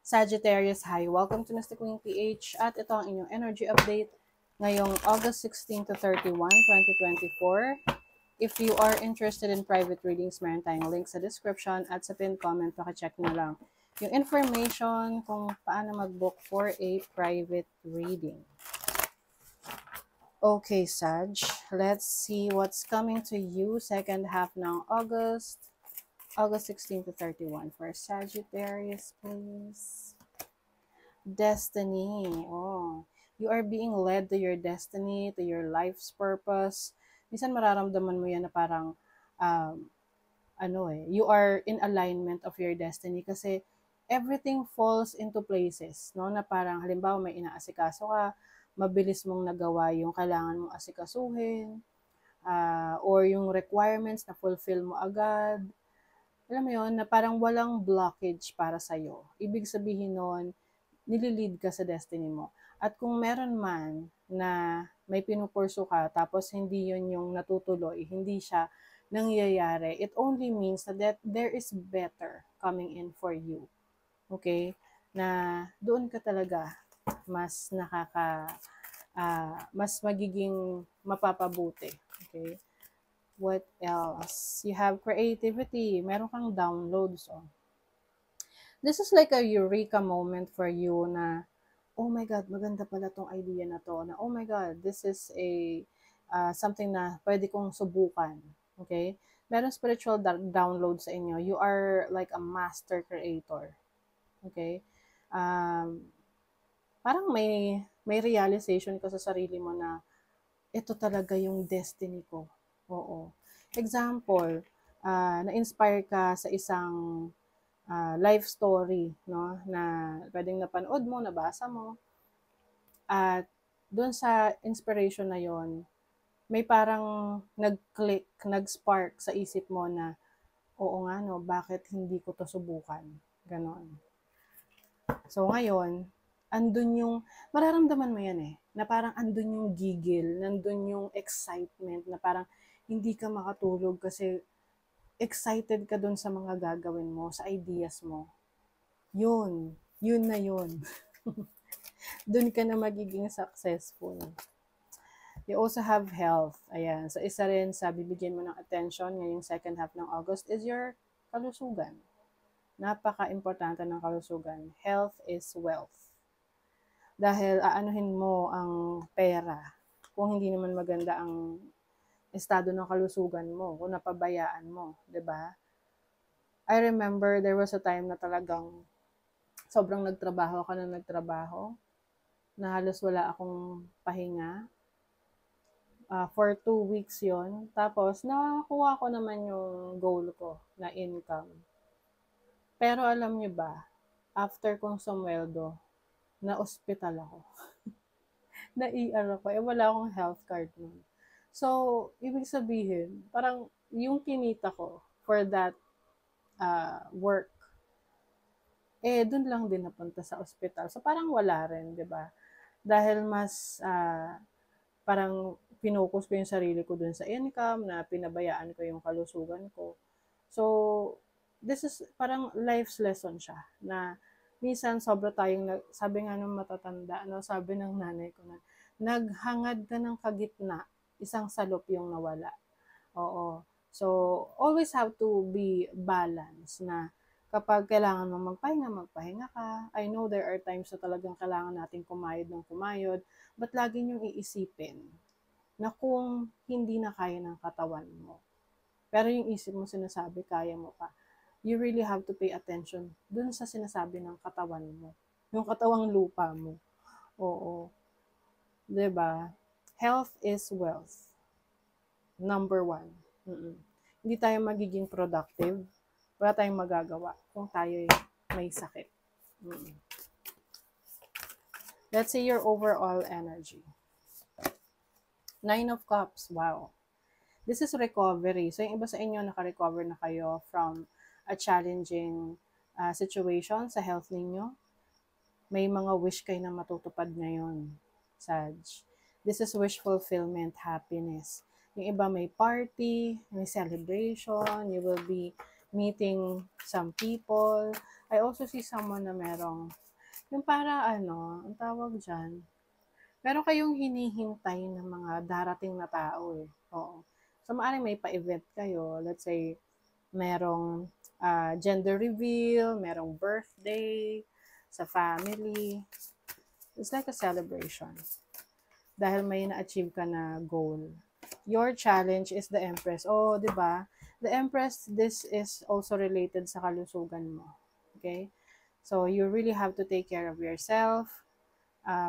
Sagittarius, hi! Welcome to Mystic Wing PH at ito ang inyong energy update ngayong August 16 to 31, 2024. If you are interested in private readings, meron tayong link sa description at sa pinned comment, pakicheck nyo lang yung information kung paano mag-book for a private reading. Okay, Sag, let's see what's coming to you second half ng August 16 to 31 for Sagittarius, please. Destiny. Oh, you are being led to your destiny, to your life's purpose. Minsan mararamdaman mo yan na parang, um, you are in alignment of your destiny kasi everything falls into places, no? Na parang halimbawa may inaasikaso ka, mabilis mong nagawa yung kailangan mong asikasuhin, or yung requirements na fulfill mo agad. Alam mo yun, na parang walang blockage para sa'yo. Ibig sabihin nun, nililid ka sa destiny mo. At kung meron man na may pinupurso ka, tapos hindi yun yung natutuloy, hindi siya nangyayari, it only means that there is better coming in for you. Okay? Na doon ka talaga mas mas magiging mapapabuti. Okay? What else? You have creativity. Meron kang downloads. Oh. This is like a eureka moment for you na, oh my God, maganda pala tong idea na to. Na, oh my God, this is something na pwede kong subukan. Okay? Meron spiritual download sa inyo. You are like a master creator. Okay? Parang may realization ka sa sarili mo na ito talaga yung destiny ko. Oo. Example, na-inspire ka sa isang life story, no, na pwedeng napanood mo, nabasa mo, at doon sa inspiration na yon, may parang nag-click, nag-spark sa isip mo na, oo nga no, bakit hindi ko to subukan? Ganon. So ngayon, andun yung, mararamdaman mo yan eh, na parang andun yung gigil, nandun yung excitement, na parang hindi ka makatulog kasi excited ka dun sa mga gagawin mo, sa ideas mo. Yun na yun. Dun ka na magiging successful. You also have health. Ayan. So, isa rin sa bibigyan mo ng attention ngayong second half ng August is your kalusugan. Napaka-importante ng kalusugan. Health is wealth. Dahil aanuhin mo ang pera kung hindi naman maganda ang estado ng kalusugan mo, kung napabayaan mo, 'di ba? I remember there was a time na talagang sobrang nagtrabaho na halos wala akong pahinga. For 2 weeks yon. Tapos, nakakuha ko naman yung goal ko na income. Pero alam nyo ba, after kong sumweldo, na-hospital ako. Na-ER ako. Wala akong health card nun. So, ibig sabihin, parang yung kinita ko for that work, dun lang din napunta sa ospital. So, parang wala rin, di ba? Dahil mas, parang pinocus ko yung sarili ko dun sa income, na pinabayaan ko yung kalusugan ko. So, this is parang life's lesson siya, na minsan sobra tayong, sabi nga ng matatanda, sabi ng nanay ko na, naghangad ka ng kagitna, isang salop yung nawala. Oo. So, always have to be balanced na kapag kailangan mo magpahinga ka. I know there are times na talagang kailangan natin kumayod ng kumayod, but lagi niyong iisipin na kung hindi na kaya ng katawan mo, pero yung isip mo sinasabi kaya mo pa, you really have to pay attention dun sa sinasabi ng katawan mo, yung katawang lupa mo. Oo. 'Di ba? Health is wealth. Number 1. Hindi tayo magiging productive, wala tayong magagawa kung tayo may sakit. Let's see your overall energy. 9 of Cups. Wow. This is recovery. So, yung iba sa inyo, naka-recover na kayo from a challenging situation sa health ninyo. May mga wish kayo na matutupad ngayon, Sag. This is wish fulfillment, happiness. Yung iba may party, may celebration, you will be meeting some people. I also see someone na merong, yung para ano, ang tawag dyan, meron kayong hinihintay ng mga darating na tao eh. Oo. So, maaaring may pa-event kayo. Let's say, merong gender reveal, merong birthday sa family. It's like a celebration. Dahil may na-achieve ka na goal. Your challenge is the Empress. Oh, di ba? The Empress, this is also related sa kalusugan mo. Okay? So, you really have to take care of yourself,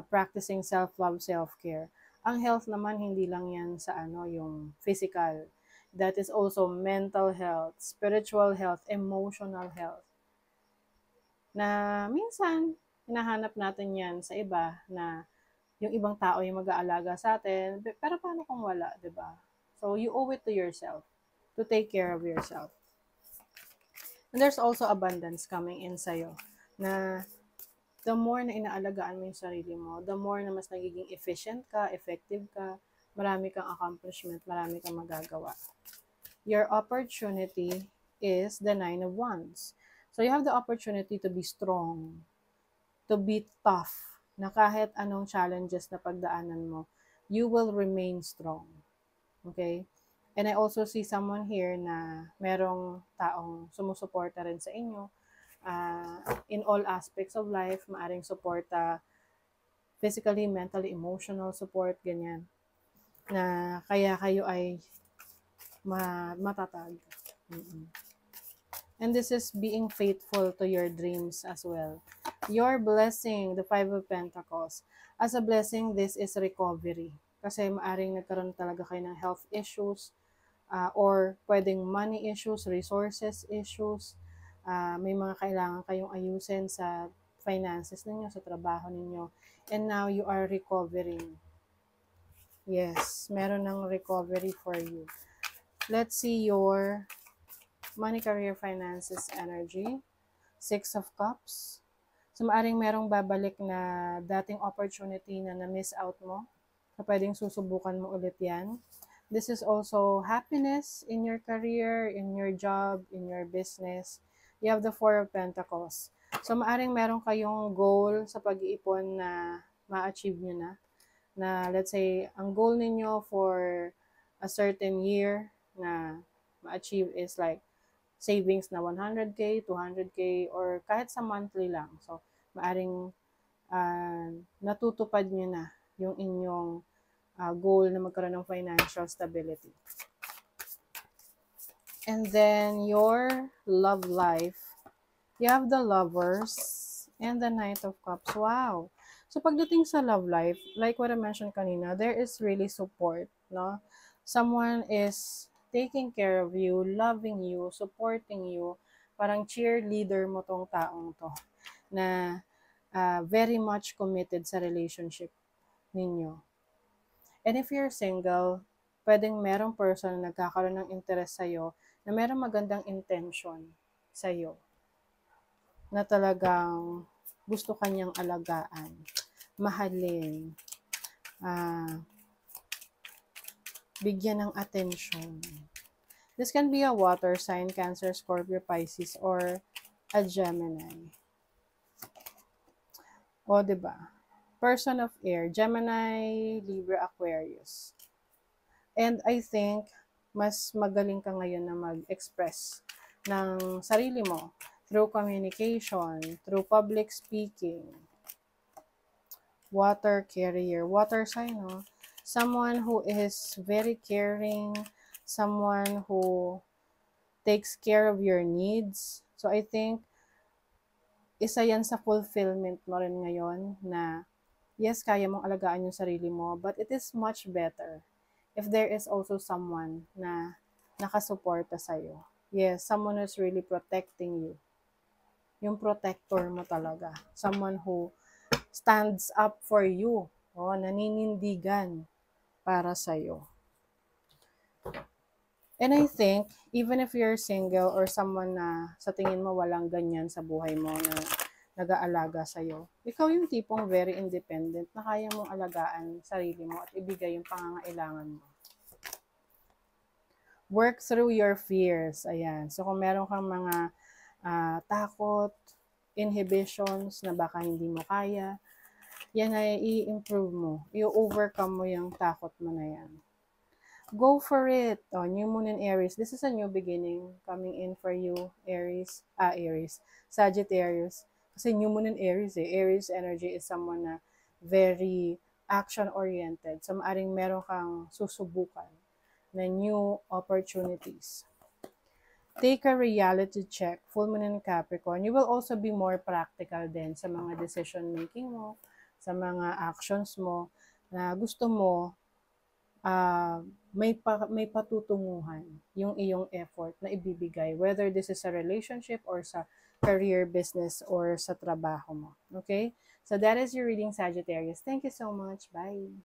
practicing self-love, self-care. Ang health naman, hindi lang yan sa ano, yung physical. That is also mental health, spiritual health, emotional health. Na minsan, hinahanap natin yan sa iba na yung ibang tao yung mag-aalaga sa atin. Pero paano kung wala, di ba? So, you owe it to yourself to take care of yourself. And there's also abundance coming in sa'yo na the more na inaalagaan mo yung sarili mo, the more na mas nagiging efficient ka, effective ka, marami kang accomplishment, marami kang magagawa. Your opportunity is the 9 of Wands. So you have the opportunity to be strong, to be tough, na kahit anong challenges na pagdaanan mo, you will remain strong. Okay? And I also see someone here na merong taong sumusuporta rin sa inyo, in all aspects of life, maaring suporta physically, mentally, emotional support, ganyan. Na kaya kayo ay matatag. And this is being faithful to your dreams as well. Your blessing, the 5 of Pentacles. As a blessing, this is recovery. Kasi maaring nagkaroon talaga kayo ng health issues, or pwedeng money issues, resources issues, may mga kailangan kayong ayusin sa finances ninyo, sa trabaho ninyo, and now you are recovering. Yes, meron ng recovery for you. Let's see your money, career, finances, energy. 6 of Cups. So, maaring merong babalik na dating opportunity na na-miss out mo. So, pwedeng susubukan mo ulit yan. This is also happiness in your career, in your job, in your business. You have the 4 of Pentacles. So, maaring meron kayong goal sa pag-iipon na ma-achieve nyo na. Na, let's say, ang goal ninyo for a certain year na ma-achieve is like savings na 100K, 200K, or kahit sa monthly lang. So, maaring natutupad nyo na yung inyong goal na magkaroon ng financial stability. And then, your love life. You have the Lovers and the Knight of Cups. Wow! So, pagdating sa love life, like what I mentioned kanina, there is really support, no? Someone is taking care of you, loving you, supporting you. Parang cheerleader mo tong taong to na very much committed sa relationship ninyo. And if you're single, pwedeng merong person na nagkakaroon ng interest sa'yo na merong magandang intention sa'yo na talagang gusto kanyang alagaan, mahalin, bigyan ng atensyon. This can be a water sign, Cancer, Scorpio, Pisces, or a Gemini. O, diba? Person of air, Gemini, Libra, Aquarius. And I think, mas magaling ka ngayon na mag-express ng sarili mo through communication, through public speaking. Water carrier, water sign, no? Someone who is very caring, someone who takes care of your needs. So I think, isa yan sa fulfillment mo rin ngayon na yes, kaya mong alagaan yung sarili mo, but it is much better if there is also someone na nakasuporta sa'yo. Yes, someone who's really protecting you. Yung protector mo talaga. Someone who stands up for you. O, naninindigan para sa'yo. And I think, even if you're single or someone na sa tingin mo walang ganyan sa buhay mo na nag-aalaga sa'yo, ikaw yung tipong very independent na kaya mong alagaan sarili mo at ibigay yung pangangailangan mo. Work through your fears. Ayan. So, kung meron kang mga takot, inhibitions na baka hindi mo kaya, yan ay i-improve mo. I-overcome mo yung takot mo na yan. Go for it. Oh, new moon in Aries. This is a new beginning coming in for you, Aries. Sagittarius. Kasi new moon in Aries eh. Aries energy is someone na very action-oriented. So, maaring meron kang susubukan na new opportunities. Take a reality check. Full moon in Capricorn. You will also be more practical din sa mga decision making mo, sa mga actions mo na gusto mo may patutunguhan yung iyong effort na ibibigay, whether this is a relationship or sa career, business, or sa trabaho mo. Okay? So that is your reading, Sagittarius. Thank you so much. Bye!